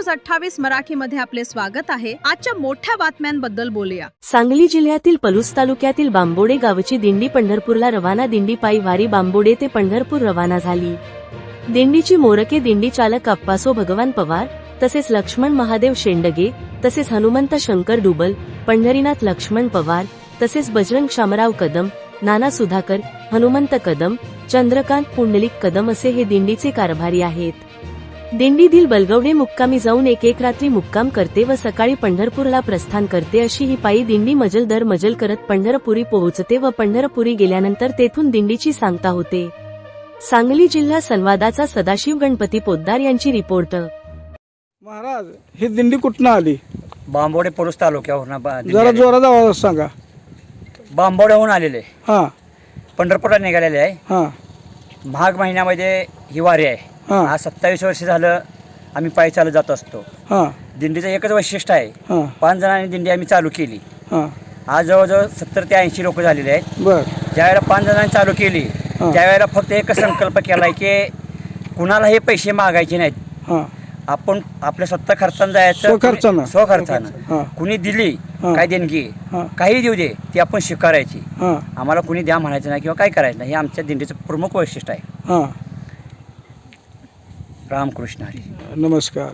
News 28 मराठीमध्ये आपले स्वागत आहे। आजच्या मोठ्या बातम्यांबद्दल बोलूया। सांगली जिल्ह्यातील पलूस तालुक्यातील बांबोडे गावची दिंडी पंढरपूरला रवाना। दिंडी पायी वारी बांबोडे ते पंढरपूर रवाना झाली। दिंडीची मोरके दिंडी चालक अप्पासो भगवान पवार, तसेच लक्ष्मण महादेव शेंडगे, तसेच हनुमंत शंकर डुबल, पंढरीनाथ लक्ष्मण पवार, तसेच बजरंग शामराव कदम, नाना सुधाकर, हनुमंत कदम, चंद्रकांत पुंडलिक कदम असे हे दिंडीचे कारभारी आहेत। दिंडी दिल बलगवडे मुक्कामी जाऊन एक रात्री मुक्काम करते व सकाळी पंढरपूरला प्रस्थान करते। अशी ही पायी दिंडी मजल दर मजल करत पंढरपुरी पोहोचते व पंढरपुरी गेल्यानंतर तेथून दिंडीची सांगता होते। सांगली जिल्हा संवादाचा सदाशिव गणपती पोद्दार यांची रिपोर्ट। महाराज ही दिंडी कुठनं आली? बांबोडे पलूस तालुक्यावरून जरा जोरात आवाज सांगा। बांबोड्याहून आलेले हां पंढरपूरला निघालेले आहे। हां माघ महिन्यामध्ये ही वारी आहे। हां आज 27 वर्ष झालं आम्ही पायी चालत जात असतो। हां दिंडीचं एकच वैशिष्ट्य आहे, हां 5 जणांनी दिंडी आम्ही चालू केली। हां आज जवळजवळ 70 ते 80 लोक झालेले आहेत। बर ज्यावेळेला 5 जणांनी चालू केली त्यावेळेला फक्त एकच संकल्प केला आहे की कुणालाही पैसे मागायचे नाहीत। हां आपण आपल्या स्वतः खर्चानं जायचं, स्वखर्चानं. स्वखर्चानं। हां कुणी दिली हां. काय देणगी हां काही देऊ दे ती आपण स्वीकारायची। हां आम्हाला कुणी द्या म्हणायचं नाही किंवा काय करायचं नाही, हे आमच्या दिंडीचं प्रमुख वैशिष्ट्य आहे। हां रामकृष्ण हरी। नमस्कार।